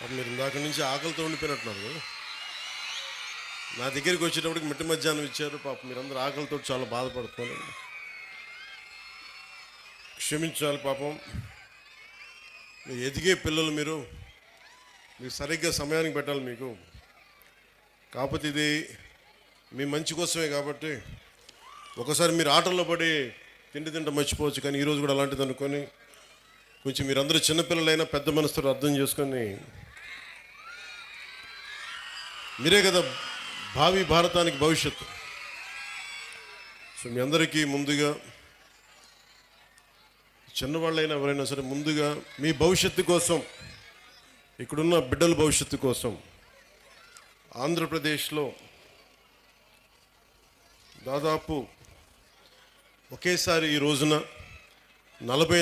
మీరు ఇందాక నుంచి ఆకలితో ఉండిపోయినట్టున్నారు కదా. నా దగ్గరికి వచ్చేటప్పటికి మిట్ట మధ్యాహ్నం ఇచ్చారు. పాపం మీరందరూ ఆకలితో చాలా బాధపడుతున్నారు. క్షమించాలి పాపం. మీరు ఎదిగే పిల్లలు, మీరు సరిగ్గా సమయానికి పెట్టాలి మీకు. కాకపోతే ఇది మీ మంచి కోసమే కాబట్టి ఒకసారి మీరు ఆటల్లో పడి తింటా మర్చిపోవచ్చు. కానీ ఈరోజు కూడా అలాంటిది అనుకొని కొంచెం మీరందరూ చిన్నపిల్లలైనా పెద్ద మనసుతో అర్థం చేసుకొని, మీరే కదా భావి భారతానికి భవిష్యత్తు. సో మీ అందరికీ ముందుగా, చిన్నవాళ్ళైనా ఎవరైనా సరే, ముందుగా మీ భవిష్యత్తు కోసం, ఇక్కడున్న బిడ్డల భవిష్యత్తు కోసం ఆంధ్రప్రదేశ్లో దాదాపు ఒకేసారి ఈ రోజున 40